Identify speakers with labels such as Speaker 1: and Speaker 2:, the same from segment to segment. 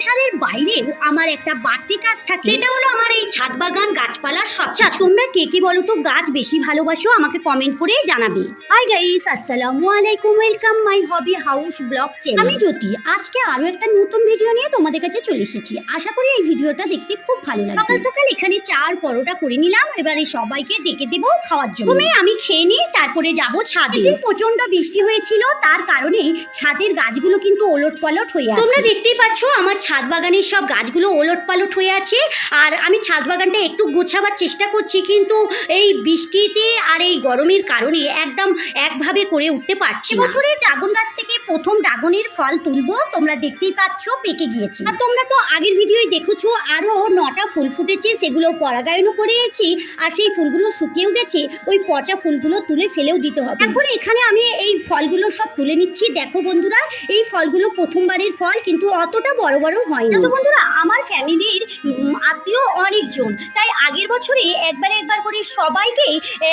Speaker 1: সংসারের বাইরেও আমার একটা বাড়তি কাজ থাকে, সেটা হলো আমার এই ছাদ বাগান, গাছপালা সব। তোমরা কে কে বলো তো গাছ বেশি ভালোবাসো? আমাকে কমেন্ট করে জানাবে। হাই গাইস, আসসালামু আলাইকুম, welcome my hobby house blog channel. আমি জ্যোতি, আজকে আরো একটা নতুন ভিডিও নিয়ে তোমাদের কাছে চলে এসেছি। আশা করি এই ভিডিওটা দেখতে খুব ভালো লাগবে। সকাল সকাল এখানে চার পরোটা করে নিলাম, এবারে সবাইকে ডেকে দেবো খাওয়ার জন্য। আমি খেয়ে নিই, তারপরে যাব ছাদে। প্রচন্ড বৃষ্টি হয়েছিল, তার কারণে ছাদের গাছগুলো কিন্তু ওলট পালট হয়ে আছে। তোমরা দেখতেই পাচ্ছ আমার ছাদ বাগানের সব গাছগুলো ওলট পালট হয়ে আছে। আর আমি ছাদ বাগানটা একটু গোছাবার চেষ্টা করছি, কিন্তু এই বৃষ্টিতে আর এই গরমের কারণে একদম একভাবে করে উঠতে পারছি না। বছরে ড্রাগন গাছ থেকে প্রথম ড্রাগনের ফল তুলবো, তোমরা দেখতেই পাচ্ছ পেকে গিয়েছে। আর তোমরা তো আগের ভিডিওয় দেখেছো আরো 9টা ফুল ফুটেছে, সেগুলো পরাগায়নও করেছি। আর সেই ফুলগুলো শুকিয়েও গেছে, ওই পচা ফুলগুলো তুলে ফেলেও দিতে হবে। এখন এখানে আমি এই ফলগুলো সব তুলে নিচ্ছি। দেখো বন্ধুরা, এই ফলগুলো প্রথমবারের ফল, কিন্তু অতটা বড় বড় হয় না। তো বন্ধুরা, আমার ফ্যামিলির আত্মীয় অনেকজন, তাই আগের বছরে একবার করে সবাইকে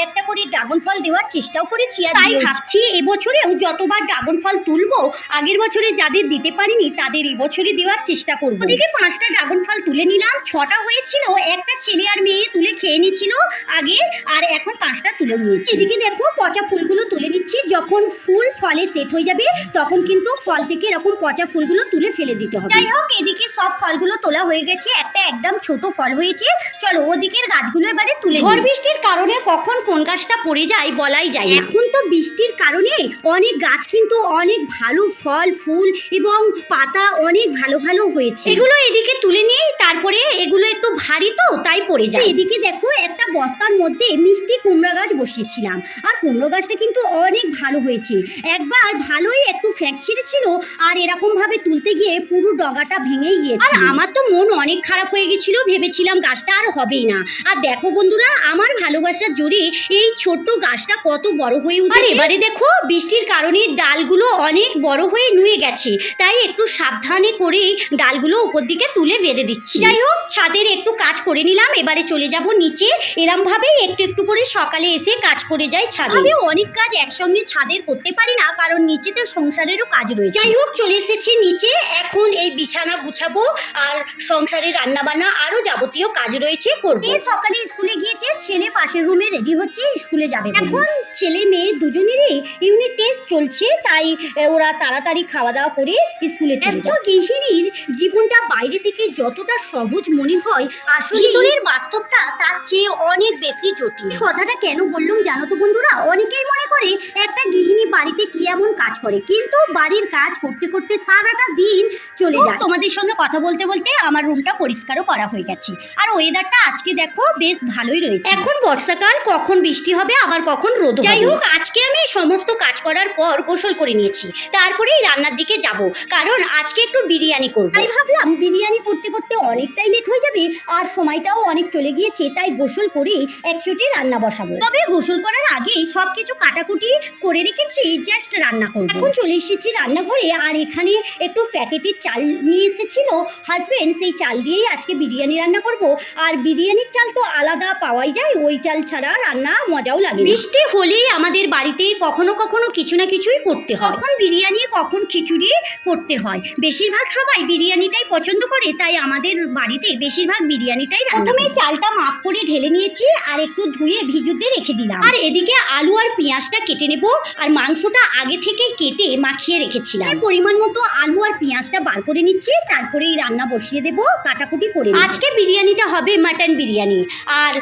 Speaker 1: একটা করে ড্রাগন ফল দেওয়ার চেষ্টাও করেছি। আর তাই ভাবছি এবছরেও যতবার ড্রাগন ফল তুলবো, আগের বছরে যাদের দিতে পারিনি তাদের এবছরে দেওয়ার চেষ্টা করবো। ওদিকে 5টা ড্রাগন ফল তুলে নিলাম, 6টা হয়েছিল, একটা ছেলে আর মেয়ে তুলে খেয়ে নিয়েছিল আগে, আর এখন 5টা তুলে নিয়েছি। এদিকে দেখো পচা ফুলগুলো তুলে নিচ্ছি। যখন ফুল ফলে সেট হয়ে যাবে তখন কিন্তু ফল থেকে এরকম পচা ফুলগুলো তুলে ফেলে দিতে হবে। যাই হোক, এদিকে সব ফলগুলো তোলা হয়ে গেছে, একটা একদম ছোট ফল হয়েছে। চলো ওদিকের গাছগুলো এবারে তুলে। ঝড় বৃষ্টির কারণে কখন কোন গাছটা পড়ে যায় বলাই যায়। এখন তো বৃষ্টির কারণে অনেক গাছ কিন্তু অনেক ভালো ফল ফুল এবং পাতা অনেক ভালো ভালো হয়েছে। এগুলো এদিকে তুলে নিয়ে তারপরে এগুলো একটু ভারী তো তাই পড়ে যায়। এদিকে দেখো একটা বস্তার মধ্যে মিষ্টি কুমড়া গাছ বসিয়েছিলাম, আর কুমড়ো গাছটা কিন্তু অনেক ভালো হয়েছে। একবার ভালোই একটু ফ্যাট ছেড়েছিল, আর এরকম ভাবে তুলতে গিয়ে পুরো ডগাটা ভেঙেই গিয়েছে। আর আমার তো মন অনেক খারাপ হয়ে গেছিল, ভেবেছিলাম গাছটা আর হবেই না। আর দেখো বন্ধুরা, আমার ভালোবাসার জোরে এই ছোট্ট গাছটা কত বড় হয়ে উঠেছে। আর এবারে দেখো বৃষ্টির কারণে ডালগুলো অনেক বড় হয়ে নুয়ে গেছে, তাই একটু সাবধানে করে ডালগুলো উপর দিকে তুলে বেঁধে দিচ্ছি। যাই হোক, ছাদের একটু কাজ করে নিলাম, এবারে চলে যাব নিচে। এরম ভাবেই একটু একটু করে সকালে এসে কাজ করে যাই ছাদে। আমি অনেক কাজ একসঙ্গে ছাদের করতে পারি না, কারণ নিচেতে সংসারেরও কাজ রয়েছে। যাই হোক, চলে এসেছি নিচে। এখন এই বিছানা গুছাবো, আর সংসারের রান্না বান্না আরো যাবতীয় কাজ রয়েছে করবো। সকালে স্কুলে গিয়েছে, ছেলে পাশের রুমে রেডি হচ্ছে, স্কুলে যাবে। এখন ছেলে মেয়ে দুজনেরই ইউনিট টেস্ট চলছে, তাই ওরা তাড়াতাড়ি খাওয়া দাওয়া করে স্কুলে চলে যায়। গৃহিণীর জীবনটা বাইরে থেকে যতটা সহজ মনে হয়, আসলে ভিতরের বাস্তবটা তার চেয়ে অনেক বেশি জটিল। কথাটা কেন বললাম জানো তো বন্ধুরা, অনেকেই মনে করে একটা গৃহিণী বাড়িতে কি এমন কাজ করে, কিন্তু বাড়ির কাজ করতে করতে সারাটা দিন চলে যায়। তোমাদের সঙ্গে কথা বলতে বলতে আমার রুমটা পরিষ্কারও করা হয়ে গেছে। আর ওয়েদারটা আজকে দেখো বেশ ভালোই রয়েছে। এখন বর্ষাকাল, কখন বৃষ্টি হবে আবার কখন রোদ হবে। যাই হোক, আজকে আমি সমস্ত কাজ করার পর গোসল করে নিয়েছি, তারপরেই রান্নার দিকে যাব, কারণ আজকে একটু বিরিয়ানি করব। তাই ভাবলাম বিরিয়ানি করতে করতে অনেকটাই লেট হয়ে যাবে, আর সময়টাও অনেক চলে গিয়েছে, তাই গোসল করে একচোটে রান্না বসাবো। তবে গোসল করার আগেই সবকিছু কাটাকুটি করে রেখেছি, জাস্ট রান্না করব। এখন চলে এসেছি রান্নাঘরে, আর এখানে একটু প্যাকেটের চাল নিয়ে এসেছিল হাজবেন্ড, সেই চাল দিয়েই আজকে বিরিয়ানি রান্না করব। আর বিরিয়ানির চাল তো আলাদা পাওয়াই যায়, ওই চাল ছাড়া রান্না মজাও লাগে। বৃষ্টি হলেই আমাদের বাড়িতে কখনো কখনো কিছু না কিছুই করতে হয়, কখন বিরিয়ানি কখন খিচুড়ি করতে হয়। বেশিরভাগ সবাই বিরিয়ানিটাই পছন্দ করে, তাই আমাদের বাড়িতে বেশিরভাগ বিরিয়ানিটাই রান্না। প্রথমে চালটা মাপ করে ঢেলে নিয়েছি, আর একটু ধুয়ে ভিজুতে রেখে দিলাম। আর এদিকে আলু আর পেঁয়াজটা কেটে নেব, আর মাংসটা আগে থেকে কেটে মাখিয়ে রেখেছিলাম। পরিমাণ মতো আলু আর পেঁয়াজটা বার করে নিচ্ছি, তারপরেই রান্না বসিয়ে দেবো কাটাকুটি করে। আজকে বিরিয়ানিটা হবে মাটন বিরিয়ানি, আর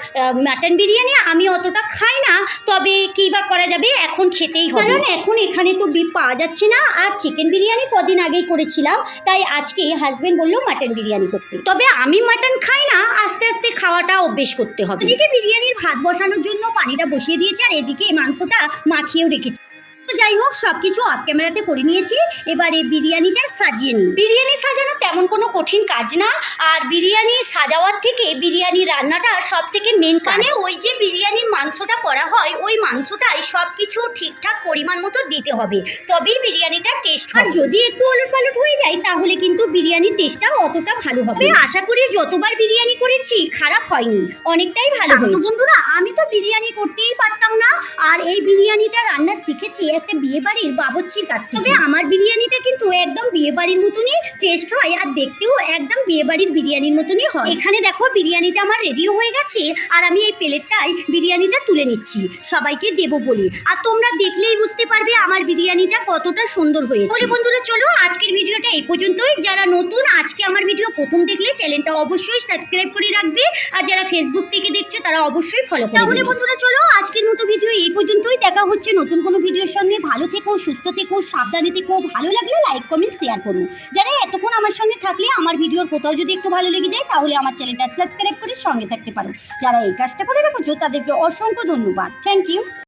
Speaker 1: মাটন বিরিয়ানি আমি অতটা খাই না, তবে কি বা করা যাবে, এখন খেতেই হবে, কারণ এখন এখানে তো বিফ পাওয়া যাচ্ছে না। আর চিকেন বিরিয়ানি কদিন আগেই করেছিলাম, তাই আজকে হাজবেন্ড বললো মাটন বিরিয়ানি করতে। তবে আমি মাটন খাই না, আস্তে আস্তে খাওয়াটা অভ্যেস করতে হবে। এদিকে বিরিয়ানির ভাত বসানোর জন্য পানিটা বসিয়ে দিয়েছি, আর এদিকে মাংসটা মাখিয়েও রেখেছি। যাই হোক, সবকিছু অফ ক্যামেরাতে করে নিয়েছি, এবারে বিরিয়ানিটা সাজিয়ে নিই। বিরিয়ানি সাজানো তেমন কোনো কঠিন কাজ না, আর বিরিয়ানি সাজাওয়ার থেকে বিরিয়ানি রান্নাটা সব থেকে মেন কাজ। মানে ওই যে বিরিয়ানির মাংসটা করা হয়, ওই মাংসটাই সবকিছু ঠিকঠাক পরিমাণ মতো দিতে হবে, তবেই বিরিয়ানিটা টেস্ট হয়। আর যদি একটু ওলটপালট হয়ে যায় তাহলে কিন্তু বিরিয়ানির টেস্টটা অতটা ভালো হবে। আশা করি যতবার বিরিয়ানি করেছি খারাপ হয়নি, অনেকটাই ভালো হয়েছে। বন্ধুরা, আমি তো বিরিয়ানি করতেই পারতাম না, আর এই বিরিয়ানিটা রান্না শিখেছি একটা বিয়ে বাড়ির বাবুর্চির কাছ থেকে। তবে আমার বিরিয়ানিটা কিন্তু একদম বিয়ে বাড়ির মতনই টেস্ট হয়, আর দেখতেও কিন্তু একদম বিয়ে বাড়ির বিরিয়ানির মতনই হয়। এখানে দেখো বিরিয়ানিটা আমার রেডিও হয়ে গেছে, আর আমি এই প্লেটটায় বিরিয়ানিটা তুলে নিচ্ছি সবাইকে দেবো বলে। আর তোমরা দেখলেই বুঝতে পারবে আমার বিরিয়ানিটা কতটা সুন্দর হয়েছে। বন্ধুরা চলো আজকের ভিডিওটা এই পর্যন্তই। যারা নতুন আজকে আমার ভিডিও প্রথম দেখলে চ্যানেলটা অবশ্যই সাবস্ক্রাইব করে রাখবে, আর যারা ফেসবুক থেকে দেখছো তারা অবশ্যই ফলো করবে। তাহলে বন্ধুরা চলো আজকের মতো ভিডিও এই পর্যন্তই। দেখা হচ্ছে নতুন কোনো ভিডিওর সঙ্গে। ভালো থেকো, সুস্থ থেকো, সাবধানে থেকো। ভালো লাগলে লাইক কমেন্ট শেয়ার করো। যারা এতক্ষণ আমার সঙ্গে থাকলে আমার ভিডিওর কোথাও যদি একটু ভালো লেগে যায় তাহলে আমার চ্যানেলটা সাবস্ক্রাইব করে সঙ্গে থাকতে পারো। যারা এই কাজটা করে রেখেছো তাদেরকে অসংখ্য ধন্যবাদ। Thank you.